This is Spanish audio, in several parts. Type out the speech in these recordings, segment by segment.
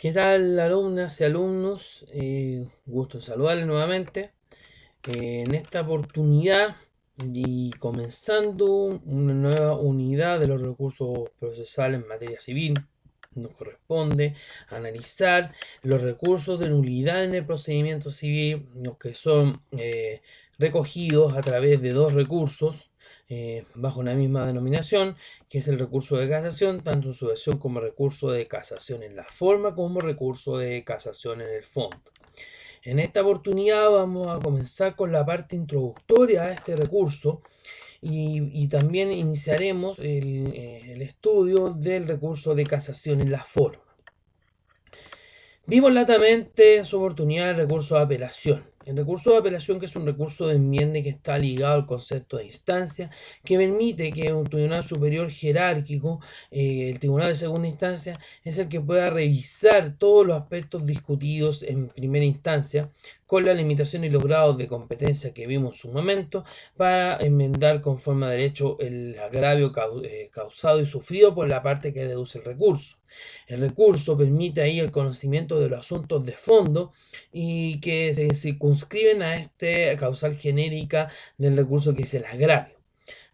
¿Qué tal, alumnas y alumnos? Gusto en saludarles nuevamente. En esta oportunidad y comenzando una nueva unidad de los recursos procesales en materia civil, nos corresponde analizar los recursos de nulidad en el procedimiento civil, los que son recogidos a través de dos recursos bajo una misma denominación, que es el recurso de casación, tanto en su versión como recurso de casación en la forma como recurso de casación en el fondo. En esta oportunidad vamos a comenzar con la parte introductoria a este recurso y también iniciaremos el estudio del recurso de casación en la forma. Vimos latamente en su oportunidad el recurso de apelación. El recurso de apelación, que es un recurso de enmienda que está ligado al concepto de instancia, que permite que un tribunal superior jerárquico, el tribunal de segunda instancia, es el que pueda revisar todos los aspectos discutidos en primera instancia, con la limitación y los grados de competencia que vimos en su momento, para enmendar conforme a derecho el agravio causado y sufrido por la parte que deduce el recurso. El recurso permite ahí el conocimiento de los asuntos de fondo y que se circunscriben a esta causal genérica del recurso, que es el agravio.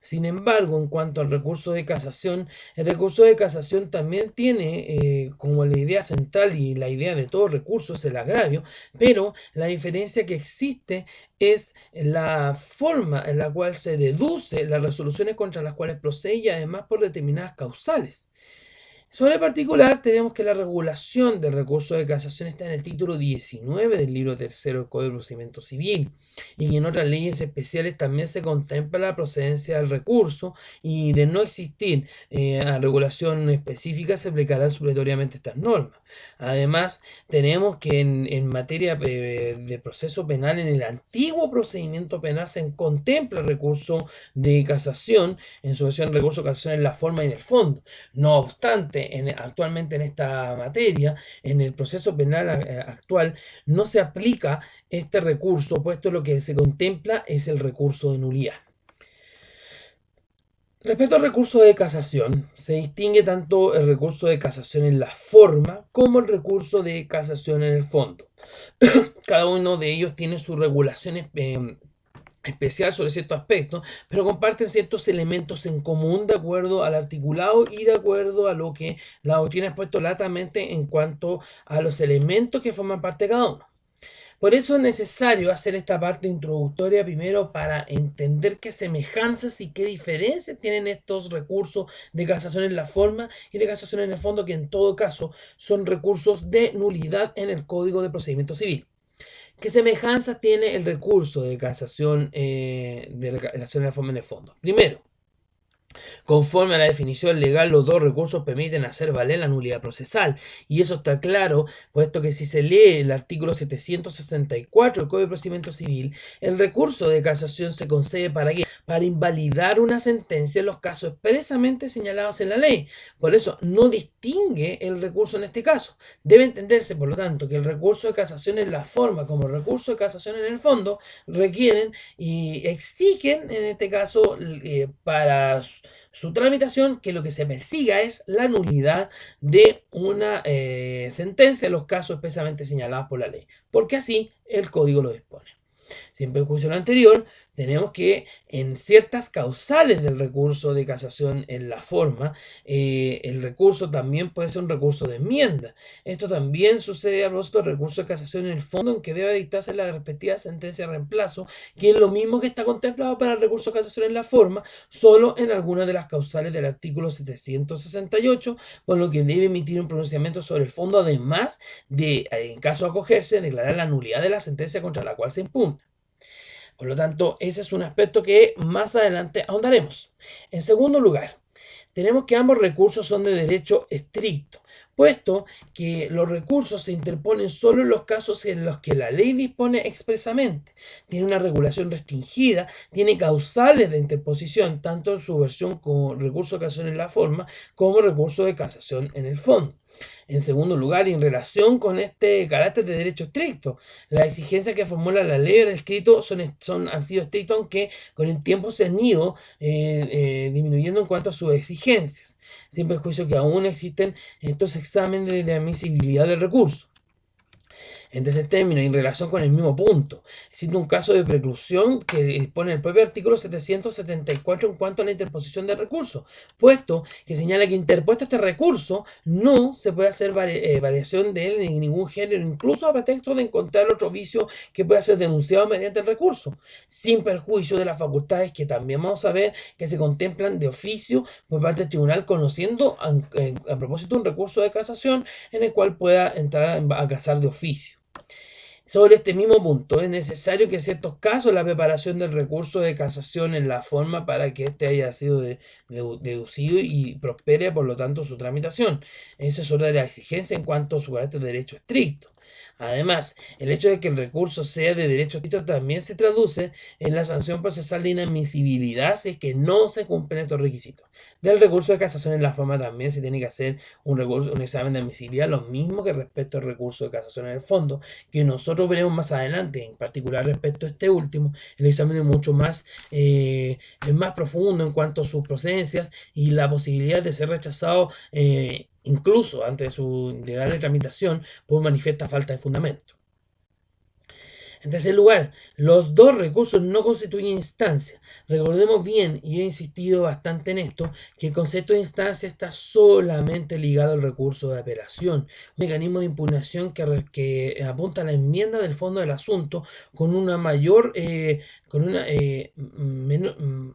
Sin embargo, en cuanto al recurso de casación, el recurso de casación también tiene como la idea central y la idea de todo recurso es el agravio, pero la diferencia que existe es la forma en la cual se deduce las resoluciones contra las cuales procede y además por determinadas causales. Sobre particular, tenemos que la regulación del recurso de casación está en el título 19 del libro tercero del Código de Procedimiento Civil, y en otras leyes especiales también se contempla la procedencia del recurso, y de no existir a regulación específica se aplicarán supletoriamente estas normas. Además, tenemos que en materia de proceso penal, en el antiguo procedimiento penal se contempla el recurso de casación, en su versión recurso de casación en la forma y en el fondo. No obstante, actualmente en esta materia, en el proceso penal actual, no se aplica este recurso, puesto lo que se contempla es el recurso de nulidad. Respecto al recurso de casación, se distingue tanto el recurso de casación en la forma como el recurso de casación en el fondo. Cada uno de ellos tiene sus regulaciones especial sobre ciertos aspectos, pero comparten ciertos elementos en común de acuerdo al articulado y de acuerdo a lo que la doctrina ha expuesto latamente en cuanto a los elementos que forman parte de cada uno. Por eso es necesario hacer esta parte introductoria primero para entender qué semejanzas y qué diferencias tienen estos recursos de casación en la forma y de casación en el fondo, que en todo caso son recursos de nulidad en el Código de Procedimiento Civil. ¿Qué semejanza tiene el recurso de casación en la forma en el fondo? Primero, conforme a la definición legal, los dos recursos permiten hacer valer la nulidad procesal. Y eso está claro, puesto que si se lee el artículo 764 del Código de Procedimiento Civil, el recurso de casación se concede ¿para qué? Para invalidar una sentencia en los casos expresamente señalados en la ley. Por eso no distingue el recurso en este caso. Debe entenderse, por lo tanto, que el recurso de casación en la forma como el recurso de casación en el fondo requieren y exigen, en este caso, para su tramitación, que lo que se persiga es la nulidad de una sentencia en los casos expresamente señalados por la ley, porque así el código lo dispone. Sin perjuicio de lo anterior, tenemos que en ciertas causales del recurso de casación en la forma, el recurso también puede ser un recurso de enmienda. Esto también sucede a propósito del recurso de casación en el fondo, en que debe dictarse la respectiva sentencia de reemplazo, que es lo mismo que está contemplado para el recurso de casación en la forma, solo en algunas de las causales del artículo 768, por lo que debe emitir un pronunciamiento sobre el fondo, además de, en caso de acogerse, declarar la nulidad de la sentencia contra la cual se impugna. Por lo tanto, ese es un aspecto que más adelante ahondaremos. En segundo lugar, tenemos que ambos recursos son de derecho estricto, puesto que los recursos se interponen solo en los casos en los que la ley dispone expresamente. Tiene una regulación restringida, tiene causales de interposición, tanto en su versión como recurso de casación en la forma, como recurso de casación en el fondo. En segundo lugar, y en relación con este carácter de derecho estricto, las exigencias que formula la ley en el escrito han sido estrictas, aunque con el tiempo se han ido disminuyendo en cuanto a sus exigencias, sin perjuicio que aún existen estos examen de admisibilidad del recurso. En ese término, en relación con el mismo punto, existe un caso de preclusión que dispone el propio artículo 774 en cuanto a la interposición del recurso, puesto que señala que interpuesto este recurso no se puede hacer variación de él en ningún género, incluso a pretexto de encontrar otro vicio que pueda ser denunciado mediante el recurso, sin perjuicio de las facultades que también vamos a ver que se contemplan de oficio por parte del tribunal, conociendo a propósito un recurso de casación en el cual pueda entrar a casar de oficio. Sobre este mismo punto, es necesario que en ciertos casos la preparación del recurso de casación en la forma para que éste haya sido deducido y prospere, por lo tanto, su tramitación. Esa es otra de las exigencias en cuanto a su carácter de derecho estricto. Además, el hecho de que el recurso sea de derecho estricto también se traduce en la sanción procesal de inadmisibilidad si es que no se cumplen estos requisitos. Del recurso de casación en la forma también se tiene que hacer un examen de admisibilidad, lo mismo que respecto al recurso de casación en el fondo, que nosotros veremos más adelante, en particular respecto a este último. El examen es mucho más, más profundo en cuanto a sus procedencias y la posibilidad de ser rechazado incluso antes de su legal tramitación por manifiesta falta de fundamento. En tercer lugar, los dos recursos no constituyen instancia. Recordemos bien, y he insistido bastante en esto, que el concepto de instancia está solamente ligado al recurso de apelación, un mecanismo de impugnación que apunta a la enmienda del fondo del asunto con una mayor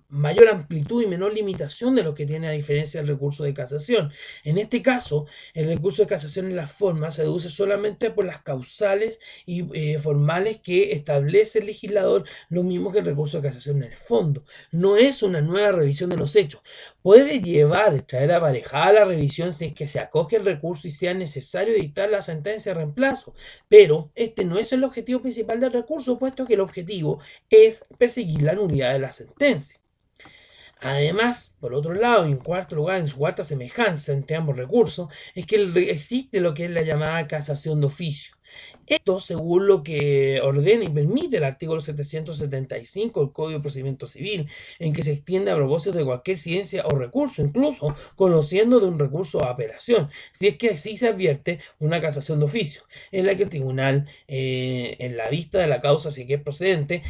mayor amplitud y menor limitación de lo que tiene a diferencia del recurso de casación. En este caso, el recurso de casación en la forma se deduce solamente por las causales y formales que establece el legislador, lo mismo que el recurso de casación en el fondo. No es una nueva revisión de los hechos. Puede traer aparejada la revisión si es que se acoge el recurso y sea necesario dictar la sentencia de reemplazo, pero este no es el objetivo principal del recurso, puesto que el objetivo es perseguir la nulidad de la sentencia. Además, por otro lado, y en cuarto lugar, en su cuarta semejanza entre ambos recursos, es que existe lo que es la llamada casación de oficio. Esto según lo que ordena y permite el artículo 775 del Código de Procedimiento Civil, en que se extiende a propósito de cualquier ciencia o recurso, incluso conociendo de un recurso a apelación, si es que así se advierte una casación de oficio, en la que el tribunal, en la vista de la causa, si es que es procedente,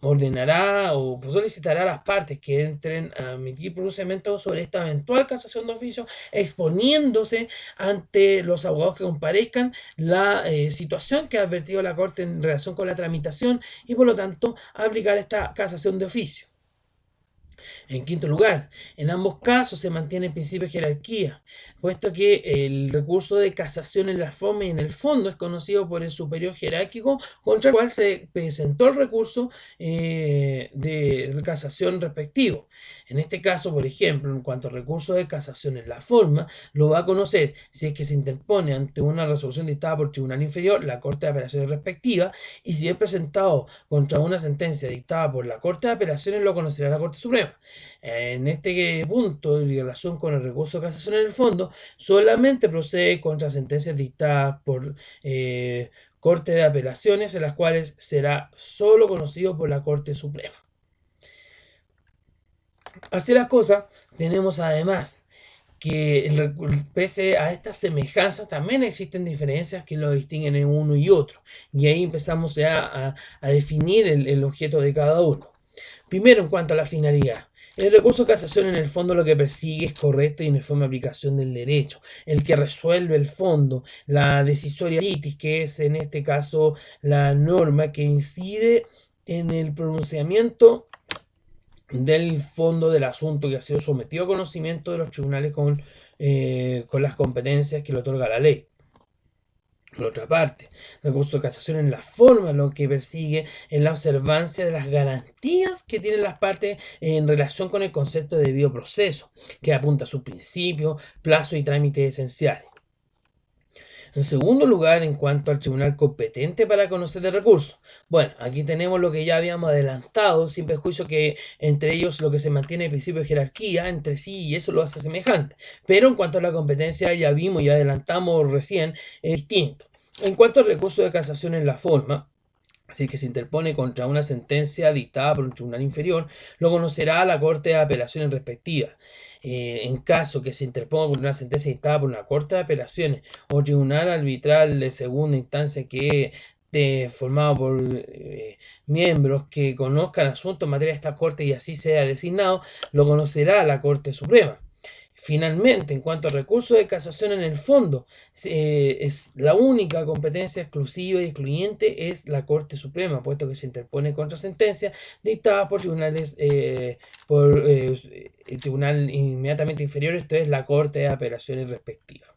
ordenará o solicitará a las partes que entren a emitir pronunciamiento sobre esta eventual casación de oficio, exponiéndose ante los abogados que comparezcan la situación que ha advertido la Corte en relación con la tramitación y por lo tanto aplicar esta casación de oficio. En quinto lugar, en ambos casos se mantiene el principio de jerarquía, puesto que el recurso de casación en la forma y en el fondo es conocido por el superior jerárquico contra el cual se presentó el recurso de casación respectivo. En este caso, por ejemplo, en cuanto al recurso de casación en la forma, lo va a conocer si es que se interpone ante una resolución dictada por el tribunal inferior, la Corte de Apelaciones respectiva, y si es presentado contra una sentencia dictada por la Corte de Apelaciones, lo conocerá la Corte Suprema. En este punto, en relación con el recurso de casación en el fondo, solamente procede contra sentencias dictadas por Corte de Apelaciones, en las cuales será solo conocido por la Corte Suprema. Así las cosas, tenemos además que pese a estas semejanzas también existen diferencias que lo distinguen en uno y otro. Y ahí empezamos ya a definir el objeto de cada uno. Primero, en cuanto a la finalidad. El recurso de casación en el fondo lo que persigue es correcta y uniforme aplicación del derecho, el que resuelve el fondo, la decisoria litis, que es en este caso la norma que incide en el pronunciamiento del fondo del asunto que ha sido sometido a conocimiento de los tribunales con las competencias que le otorga la ley. Por otra parte, el recurso de casación en la forma lo que persigue es la observancia de las garantías que tienen las partes en relación con el concepto de debido proceso, que apunta a sus principios, plazos y trámites esenciales. En segundo lugar, en cuanto al tribunal competente para conocer el recurso. Bueno, aquí tenemos lo que ya habíamos adelantado, sin perjuicio que entre ellos lo que se mantiene el principio de jerarquía entre sí y eso lo hace semejante. Pero en cuanto a la competencia ya vimos y adelantamos recién, es distinto. En cuanto al recurso de casación en la forma, así que se interpone contra una sentencia dictada por un tribunal inferior, lo conocerá la Corte de Apelaciones respectiva. En caso que se interponga contra una sentencia dictada por una corte de apelaciones o tribunal arbitral de segunda instancia que esté formado por miembros que conozcan asuntos en materia de esta corte y así sea designado, lo conocerá la Corte Suprema. Finalmente, en cuanto al recurso de casación en el fondo, es la única competencia exclusiva y excluyente es la Corte Suprema, puesto que se interpone contra sentencias dictadas por tribunales, por el tribunal inmediatamente inferior, esto es la Corte de Apelaciones respectiva.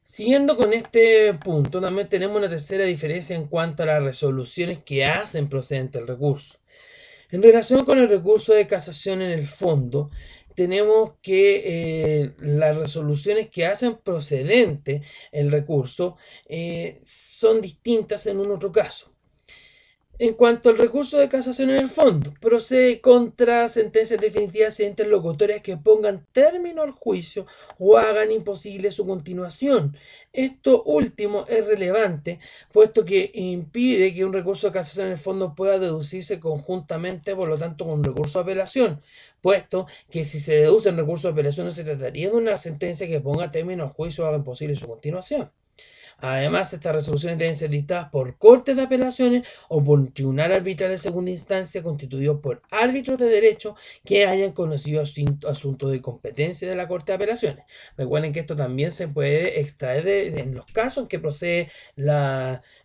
Siguiendo con este punto, también tenemos una tercera diferencia en cuanto a las resoluciones que hacen procedente el recurso. En relación con el recurso de casación en el fondo, tenemos que las resoluciones que hacen procedente el recurso son distintas en un otro caso. En cuanto al recurso de casación en el fondo, procede contra sentencias definitivas e interlocutorias que pongan término al juicio o hagan imposible su continuación. Esto último es relevante, puesto que impide que un recurso de casación en el fondo pueda deducirse conjuntamente, por lo tanto, con un recurso de apelación, puesto que si se deduce en recurso de apelación no se trataría de una sentencia que ponga término al juicio o haga imposible su continuación. Además, estas resoluciones deben ser dictadas por cortes de apelaciones o por un tribunal arbitral de segunda instancia constituido por árbitros de derecho que hayan conocido asuntos de competencia de la Corte de Apelaciones. Recuerden que esto también se puede extraer en los casos en que procede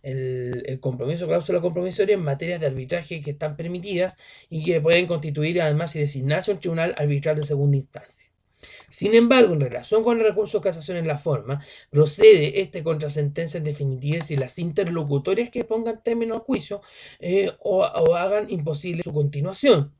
el compromiso, cláusula compromisoria en materias de arbitraje que están permitidas y que pueden constituir además y designarse un tribunal arbitral de segunda instancia. Sin embargo, en relación con el recurso de casación en la forma, procede este contra sentencias definitivas y las interlocutorias que pongan término al juicio o hagan imposible su continuación.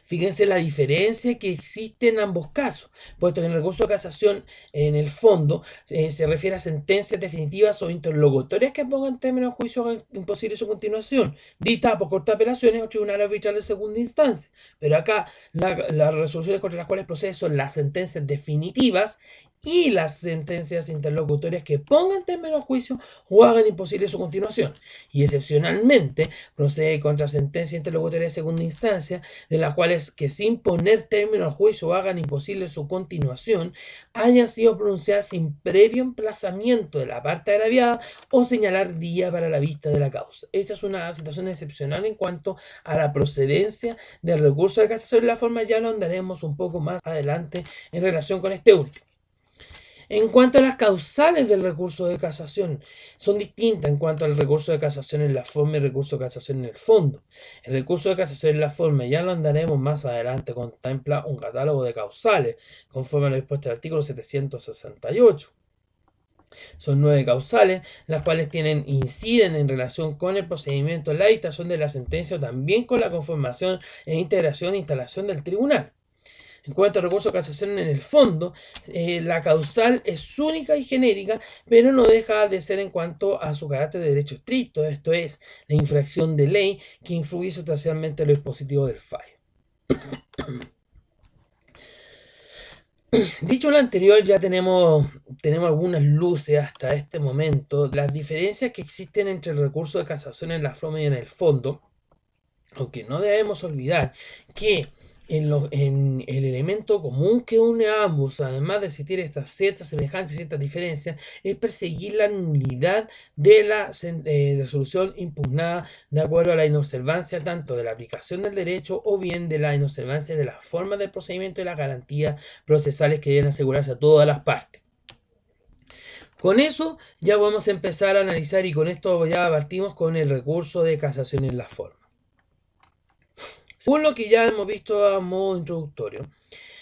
Fíjense la diferencia que existe en ambos casos, puesto que en el recurso de casación, en el fondo, se refiere a sentencias definitivas o interlocutorias que pongan término al juicio o hagan imposible su continuación, dictadas por corte de apelaciones o tribunal arbitral de segunda instancia. Pero acá las resoluciones contra las cuales procede son las sentencias definitivas y las sentencias interlocutorias que pongan término al juicio o hagan imposible su continuación. Y excepcionalmente procede contra sentencias interlocutorias de segunda instancia, de las cuales que sin poner término al juicio o hagan imposible su continuación, hayan sido pronunciadas sin previo emplazamiento de la parte agraviada o señalar día para la vista de la causa. Esta es una situación excepcional en cuanto a la procedencia del recurso de casación en la forma, ya lo andaremos un poco más adelante en relación con este último. En cuanto a las causales del recurso de casación, son distintas en cuanto al recurso de casación en la forma y el recurso de casación en el fondo. El recurso de casación en la forma, ya lo andaremos más adelante, contempla un catálogo de causales, conforme a lo dispuesto en el artículo 768. Son 9 causales, las cuales inciden en relación con el procedimiento, la dictación de la sentencia o también con la conformación e integración e instalación del tribunal. En cuanto al recurso de casación en el fondo, la causal es única y genérica, pero no deja de ser en cuanto a su carácter de derecho estricto, esto es, la infracción de ley que influye sustancialmente en lo dispositivo del fallo. Dicho lo anterior, ya tenemos algunas luces hasta este momento, las diferencias que existen entre el recurso de casación en la forma y en el fondo, aunque no debemos olvidar que en el elemento común que une a ambos, además de existir estas ciertas semejanzas y ciertas diferencias, es perseguir la nulidad de la resolución impugnada de acuerdo a la inobservancia tanto de la aplicación del derecho o bien de la inobservancia de las formas del procedimiento y las garantías procesales que deben asegurarse a todas las partes. Con eso ya vamos a empezar a analizar y con esto ya partimos con el recurso de casación en la forma. Según lo que ya hemos visto a modo introductorio,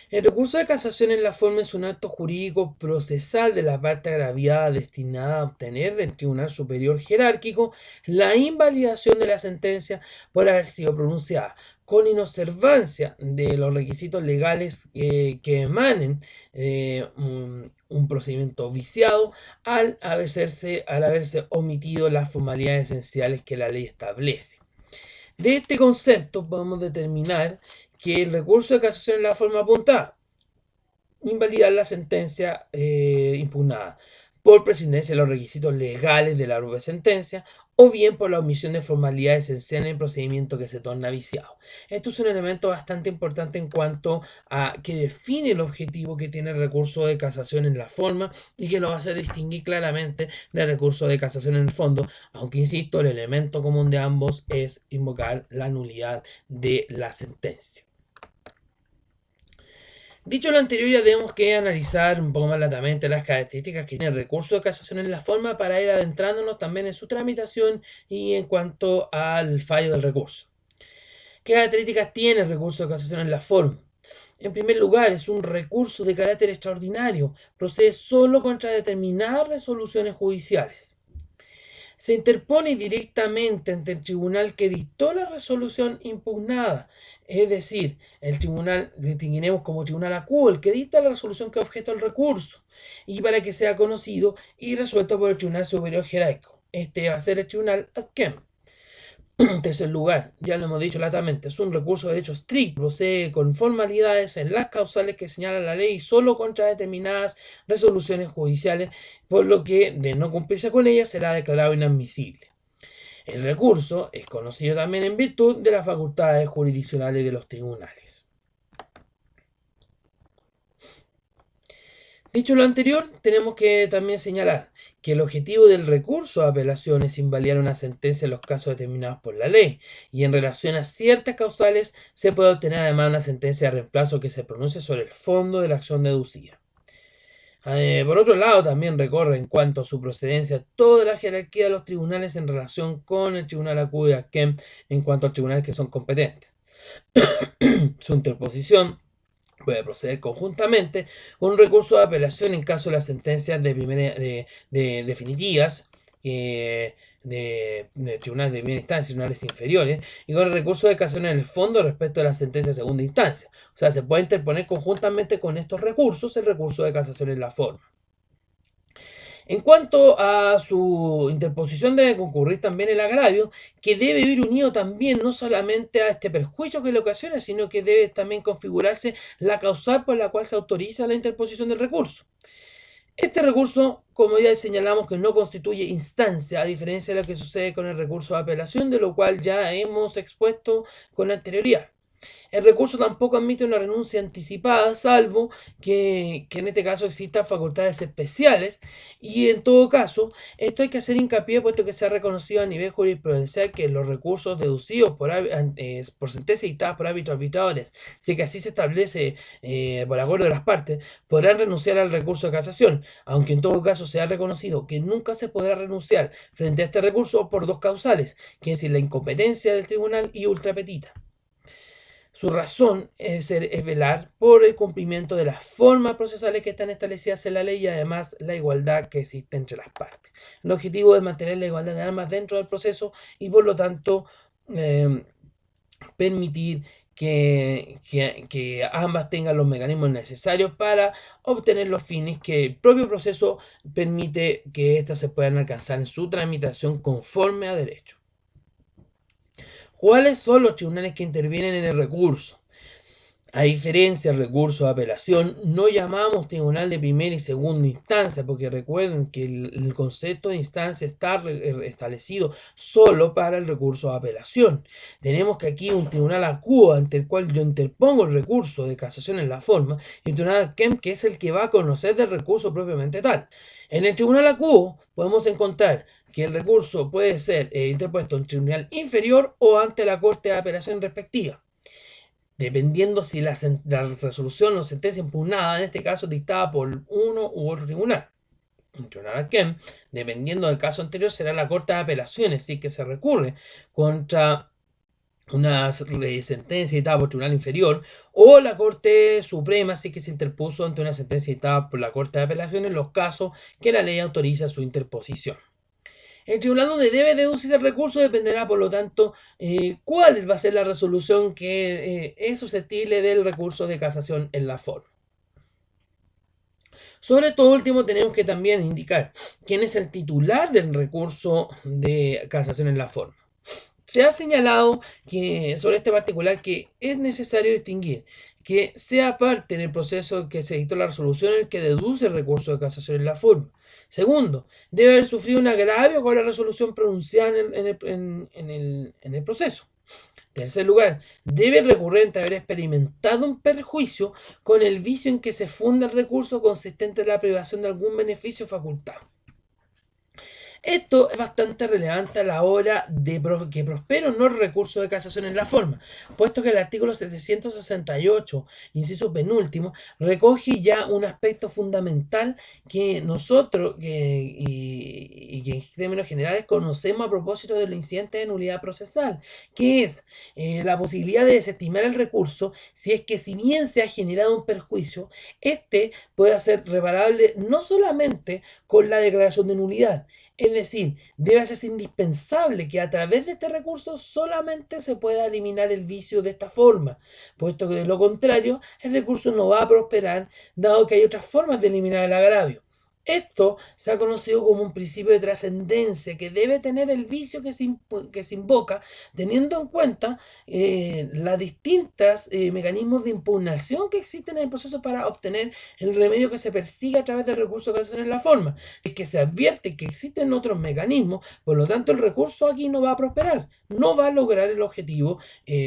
el recurso de casación en la forma es un acto jurídico procesal de la parte agraviada destinada a obtener del Tribunal Superior Jerárquico la invalidación de la sentencia por haber sido pronunciada, con inobservancia de los requisitos legales que emanen un procedimiento viciado al haberse omitido las formalidades esenciales que la ley establece. De este concepto podemos determinar que el recurso de casación en la forma apuntada, invalidar la sentencia impugnada por prescindencia de los requisitos legales de la propia sentencia o bien por la omisión de formalidades esenciales en el procedimiento que se torna viciado. Esto es un elemento bastante importante en cuanto a que define el objetivo que tiene el recurso de casación en la forma y que lo va a hacer distinguir claramente del recurso de casación en el fondo, aunque insisto, el elemento común de ambos es invocar la nulidad de la sentencia. Dicho lo anterior, ya tenemos que analizar un poco más latamente las características que tiene el recurso de casación en la forma para ir adentrándonos también en su tramitación y en cuanto al fallo del recurso. ¿Qué características tiene el recurso de casación en la forma? En primer lugar, es un recurso de carácter extraordinario, procede solo contra determinadas resoluciones judiciales. Se interpone directamente ante el tribunal que dictó la resolución impugnada, es decir, el tribunal distinguiremos como tribunal acuo, el que dicta la resolución que objeto el recurso, y para que sea conocido y resuelto por el Tribunal Superior Jerárquico. Este va a ser el tribunal ad quem. En tercer lugar, ya lo hemos dicho latamente, es un recurso de derecho estricto, procede con formalidades en las causales que señala la ley solo contra determinadas resoluciones judiciales, por lo que de no cumplirse con ellas será declarado inadmisible. El recurso es conocido también en virtud de las facultades jurisdiccionales de los tribunales. Dicho lo anterior, tenemos que también señalar que el objetivo del recurso de apelación es invalidar una sentencia en los casos determinados por la ley, y en relación a ciertas causales se puede obtener además una sentencia de reemplazo que se pronuncie sobre el fondo de la acción deducida. Por otro lado, también recorre en cuanto a su procedencia toda la jerarquía de los tribunales en relación con el tribunal acuo ad quem en cuanto a tribunales que son competentes. Su interposición puede proceder conjuntamente con un recurso de apelación en caso de las sentencias definitivas de tribunales de primera instancia y tribunales inferiores, y con el recurso de casación en el fondo respecto de las sentencias de segunda instancia. O sea, se puede interponer conjuntamente con estos recursos el recurso de casación en la forma. En cuanto a su interposición, debe concurrir también el agravio, que debe ir unido también no solamente a este perjuicio que le ocasiona, sino que debe también configurarse la causal por la cual se autoriza la interposición del recurso. Este recurso, como ya señalamos, que no constituye instancia, a diferencia de lo que sucede con el recurso de apelación, de lo cual ya hemos expuesto con anterioridad. El recurso tampoco admite una renuncia anticipada, salvo que en este caso existan facultades especiales, y en todo caso, esto hay que hacer hincapié puesto que se ha reconocido a nivel jurisprudencial que los recursos deducidos por sentencias dictadas por árbitros arbitradores, si que así se establece por acuerdo de las partes, podrán renunciar al recurso de casación, aunque en todo caso se ha reconocido que nunca se podrá renunciar frente a este recurso por dos causales, que es la incompetencia del tribunal y ultra petita. Su razón es velar por el cumplimiento de las formas procesales que están establecidas en la ley y además la igualdad que existe entre las partes. El objetivo es mantener la igualdad de armas dentro del proceso y por lo tanto permitir que ambas tengan los mecanismos necesarios para obtener los fines que el propio proceso permite que éstas se puedan alcanzar en su tramitación conforme a derecho. ¿Cuáles son los tribunales que intervienen en el recurso? A diferencia del recurso de apelación, no llamamos tribunal de primera y segunda instancia, porque recuerden que el concepto de instancia está establecido solo para el recurso de apelación. Tenemos que aquí un tribunal acuo ante el cual yo interpongo el recurso de casación en la forma, y un tribunal ad quem que es el que va a conocer del recurso propiamente tal. En el tribunal acuo podemos encontrar que el recurso puede ser interpuesto en tribunal inferior o ante la Corte de Apelación respectiva, dependiendo si la resolución o sentencia impugnada, en este caso dictada por uno u otro tribunal. En tribunal ad quem, dependiendo del caso anterior, será la Corte de Apelaciones, si que se recurre contra una sentencia dictada por tribunal inferior, o la Corte Suprema, si que se interpuso ante una sentencia dictada por la Corte de Apelaciones en los casos que la ley autoriza su interposición. El tribunal donde debe deducirse el recurso dependerá, por lo tanto, cuál va a ser la resolución que es susceptible del recurso de casación en la forma. Sobre todo último, tenemos que también indicar quién es el titular del recurso de casación en la forma. Se ha señalado que sobre este particular que es necesario distinguir que sea parte en el proceso que se dictó la resolución el que deduce el recurso de casación en la forma. Segundo, debe haber sufrido un agravio con la resolución pronunciada en el proceso. En tercer lugar, debe el recurrente haber experimentado un perjuicio con el vicio en que se funda el recurso consistente en la privación de algún beneficio facultado. Esto es bastante relevante a la hora de que prospere o no el recurso de casación en la forma, puesto que el artículo 768, inciso penúltimo, recoge ya un aspecto fundamental que nosotros, y que en términos generales conocemos a propósito de los incidentes de nulidad procesal, que es la posibilidad de desestimar el recurso si es que, si bien se ha generado un perjuicio, este puede ser reparable no solamente con la declaración de nulidad. Es decir, debe hacerse indispensable que a través de este recurso solamente se pueda eliminar el vicio de esta forma, puesto que de lo contrario el recurso no va a prosperar, dado que hay otras formas de eliminar el agravio. Esto se ha conocido como un principio de trascendencia que debe tener el vicio que se invoca, teniendo en cuenta las distintas mecanismos de impugnación que existen en el proceso para obtener el remedio que se persigue a través del recurso que se hace en la forma. Es que se advierte que existen otros mecanismos, por lo tanto el recurso aquí no va a prosperar, no va a lograr el objetivo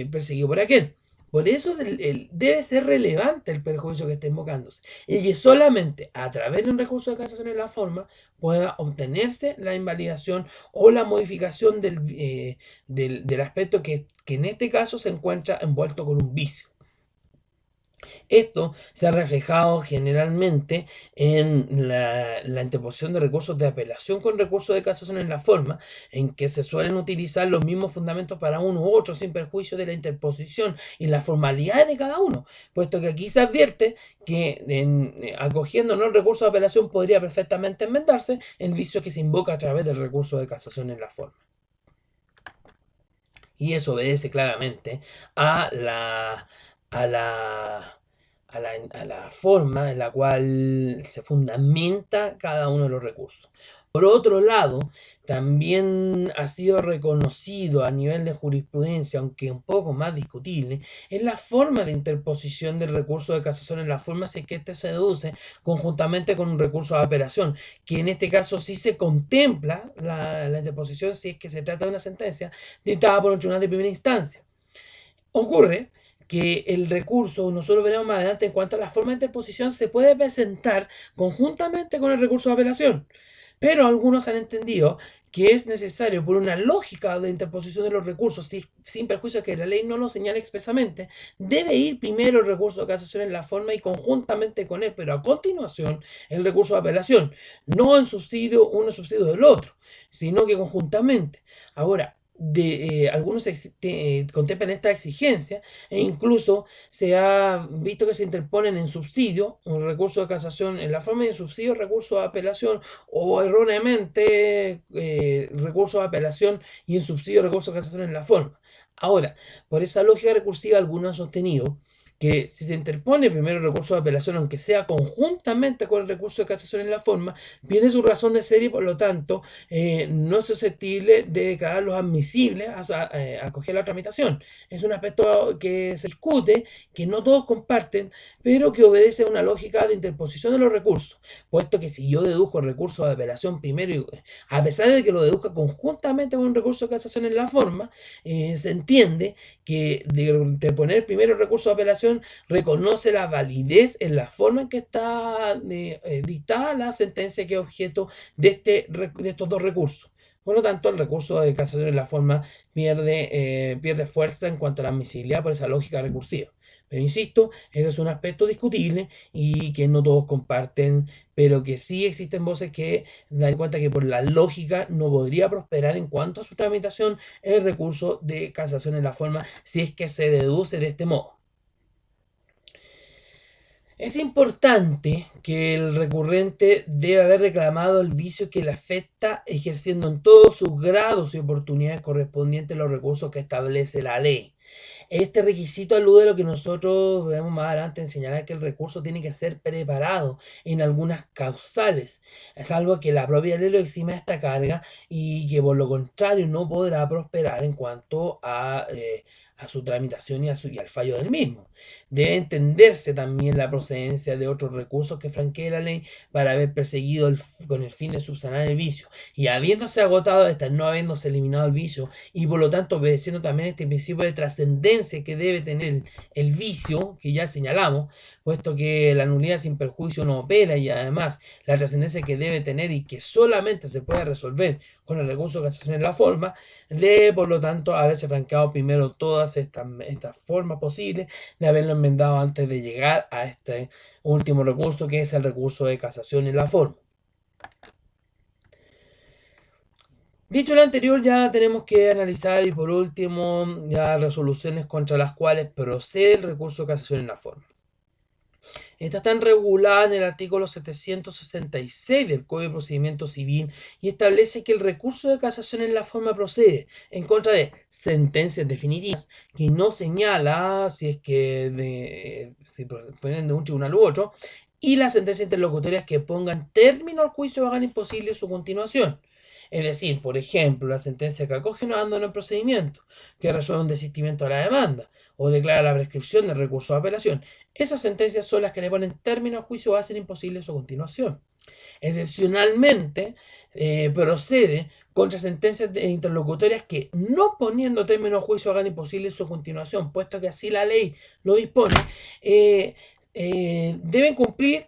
perseguido por aquel. Por eso debe ser relevante el perjuicio que está invocándose y que solamente a través de un recurso de casación en la forma pueda obtenerse la invalidación o la modificación del aspecto que en este caso se encuentra envuelto con un vicio. Esto se ha reflejado generalmente en la interposición de recursos de apelación con recursos de casación en la forma, en que se suelen utilizar los mismos fundamentos para uno u otro sin perjuicio de la interposición y la formalidad de cada uno, puesto que aquí se advierte que acogiendo el recurso de apelación podría perfectamente enmendarse el vicio que se invoca a través del recurso de casación en la forma. Y eso obedece claramente a a la, a la forma en la cual se fundamenta cada uno de los recursos. Por otro lado, también ha sido reconocido a nivel de jurisprudencia, aunque un poco más discutible, es la forma de interposición del recurso de casación en la forma si es que éste se deduce conjuntamente con un recurso de apelación, que en este caso sí se contempla la interposición si es que se trata de una sentencia dictada por un tribunal de primera instancia. Ocurre que el recurso, nosotros veremos más adelante en cuanto a la forma de interposición, se puede presentar conjuntamente con el recurso de apelación. Pero algunos han entendido que es necesario, por una lógica de interposición de los recursos, sin perjuicio que la ley no lo señale expresamente, debe ir primero el recurso de casación en la forma y conjuntamente con él, pero a continuación el recurso de apelación, no en subsidio uno en subsidio del otro, sino que conjuntamente. Ahora, algunos contemplan esta exigencia e incluso se ha visto que se interponen en subsidio un recurso de casación en la forma y en subsidio recurso de apelación, o erróneamente recurso de apelación y en subsidio recurso de casación en la forma. Ahora, por esa lógica recursiva, algunos han sostenido que si se interpone primero el recurso de apelación, aunque sea conjuntamente con el recurso de casación en la forma, tiene su razón de ser y por lo tanto no es susceptible de declararlos admisibles a acoger la tramitación. Es un aspecto que se discute, que no todos comparten, pero que obedece a una lógica de interposición de los recursos, puesto que si yo deduzco el recurso de apelación primero, a pesar de que lo deduzca conjuntamente con un recurso de casación en la forma, se entiende que de interponer primero el recurso de apelación reconoce la validez en la forma en que está dictada la sentencia que es objeto de estos dos recursos. Por lo tanto, el recurso de casación en la forma pierde fuerza en cuanto a la admisibilidad por esa lógica recursiva. Pero insisto, ese es un aspecto discutible y que no todos comparten, pero que sí existen voces que dan cuenta que por la lógica no podría prosperar en cuanto a su tramitación el recurso de casación en la forma si es que se deduce de este modo. Es importante que el recurrente debe haber reclamado el vicio que le afecta, ejerciendo en todos sus grados y oportunidades correspondientes los recursos que establece la ley. Este requisito alude a lo que nosotros vemos más adelante en señalar que el recurso tiene que ser preparado en algunas causales, salvo que la propia ley lo exime de esta carga y que por lo contrario no podrá prosperar en cuanto a su tramitación y al fallo del mismo. Debe entenderse también la procedencia de otros recursos que franquee la ley para haber perseguido con el fin de subsanar el vicio. Y habiéndose agotado esta, no habiéndose eliminado el vicio, y por lo tanto obedeciendo también este principio de trascendencia que debe tener el vicio, que ya señalamos, puesto que la nulidad sin perjuicio no opera y además la trascendencia que debe tener y que solamente se puede resolver con el recurso de casación en la forma, debe por lo tanto haberse franqueado primero todas estas formas posibles de haberlo enmendado antes de llegar a este último recurso, que es el recurso de casación en la forma. Dicho lo anterior, ya tenemos que analizar y por último ya resoluciones contra las cuales procede el recurso de casación en la forma. Esta está regulada en el artículo 766 del Código de Procedimiento Civil y establece que el recurso de casación en la forma procede en contra de sentencias definitivas que no señala si es que si provienen de un tribunal u otro, y las sentencias interlocutorias que pongan término al juicio o hagan imposible su continuación. Es decir, por ejemplo, la sentencia que acoge un abandono en procedimiento, que resuelve un desistimiento a la demanda o declara la prescripción del recurso de apelación. Esas sentencias son las que le ponen término al juicio o hacen imposible su continuación. Excepcionalmente, procede contra sentencias interlocutorias que, no poniendo término al juicio, hagan imposible su continuación, puesto que así la ley lo dispone. Deben cumplir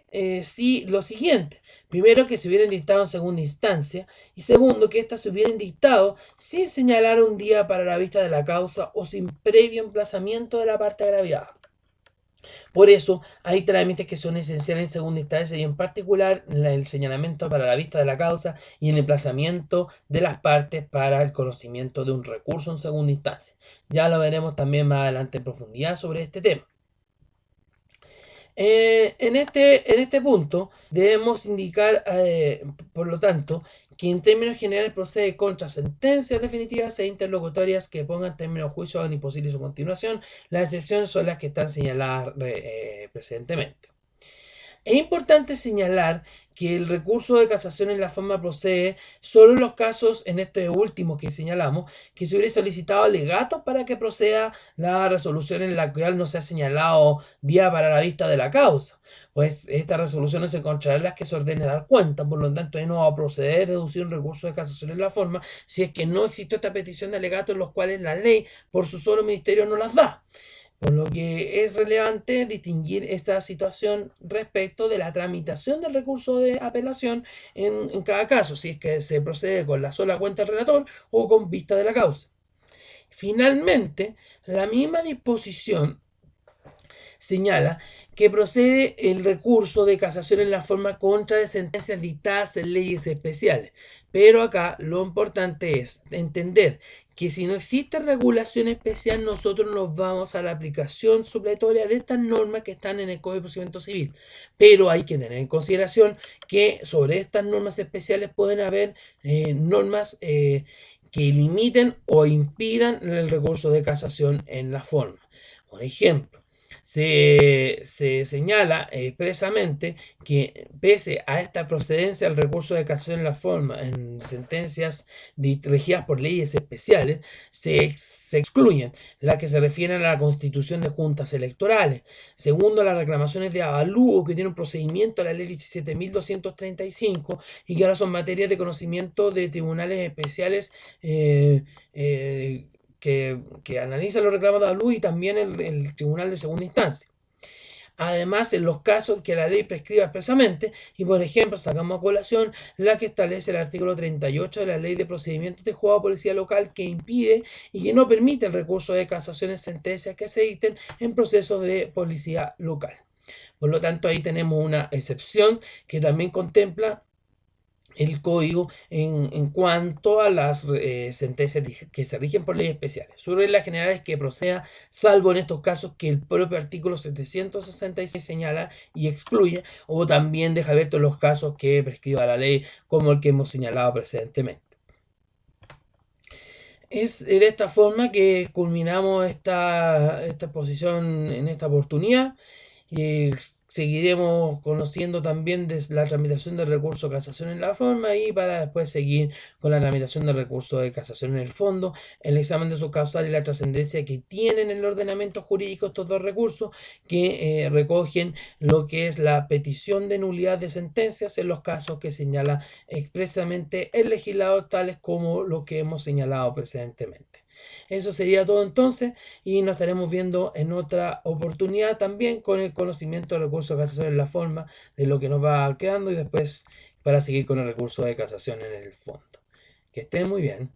lo siguiente. Primero, que se hubieran dictado en segunda instancia, y segundo, que éstas se hubieran dictado sin señalar un día para la vista de la causa o sin previo emplazamiento de la parte agraviada. Por eso, hay trámites que son esenciales en segunda instancia y en particular el señalamiento para la vista de la causa y el emplazamiento de las partes para el conocimiento de un recurso en segunda instancia. Ya lo veremos también más adelante en profundidad sobre este tema. En este punto debemos indicar, por lo tanto, que en términos generales procede contra sentencias definitivas e interlocutorias que pongan término a juicio o hagan imposible su continuación. Las excepciones son las que están señaladas precedentemente. Es importante señalar que el recurso de casación en la forma procede solo en los casos, en este último que señalamos, que se hubiera solicitado alegatos para que proceda la resolución en la cual no se ha señalado día para la vista de la causa. Pues esta resolución no se encontrará en las que se ordene dar cuenta, por lo tanto, no va a proceder a deducir un recurso de casación en la forma si es que no existe esta petición de alegatos en los cuales la ley por su solo ministerio no las da. Por lo que es relevante distinguir esta situación respecto de la tramitación del recurso de apelación en cada caso, si es que se procede con la sola cuenta del relator o con vista de la causa. Finalmente, la misma disposición señala que procede el recurso de casación en la forma contra de sentencias dictadas en leyes especiales. Pero acá lo importante es entender que si no existe regulación especial, nosotros nos vamos a la aplicación supletoria de estas normas que están en el Código de Procedimiento Civil. Pero hay que tener en consideración que sobre estas normas especiales pueden haber normas que limiten o impidan el recurso de casación en la forma. Por ejemplo, se señala expresamente que pese a esta procedencia el recurso de casación en la forma en sentencias regidas por leyes especiales se excluyen las que se refieren a la constitución de juntas electorales. Segundo, las reclamaciones de avalúo que tienen un procedimiento a la ley 17.235 y que ahora son materias de conocimiento de tribunales especiales que analiza los reclamos de avalúo y también el tribunal de segunda instancia. Además, en los casos que la ley prescriba expresamente, y por ejemplo, sacamos a colación la que establece el artículo 38 de la Ley de Procedimientos de Juzgado de Policía Local, que impide y que no permite el recurso de casación en sentencias que se dicten en procesos de policía local. Por lo tanto, ahí tenemos una excepción que también contempla el código en cuanto a las sentencias que se rigen por leyes especiales. Su regla general es que proceda, salvo en estos casos que el propio artículo 766 señala y excluye, o también deja abiertos los casos que prescriba la ley, como el que hemos señalado precedentemente. Es de esta forma que culminamos esta exposición en esta oportunidad. Y seguiremos conociendo también de la tramitación del recurso de casación en la forma y para después seguir con la tramitación del recurso de casación en el fondo, el examen de su causal y la trascendencia que tienen en el ordenamiento jurídico estos dos recursos que recogen lo que es la petición de nulidad de sentencias en los casos que señala expresamente el legislador, tales como lo que hemos señalado precedentemente. Eso sería todo entonces y nos estaremos viendo en otra oportunidad también con el conocimiento del recurso de casación en la forma de lo que nos va quedando y después para seguir con el recurso de casación en el fondo. Que estén muy bien.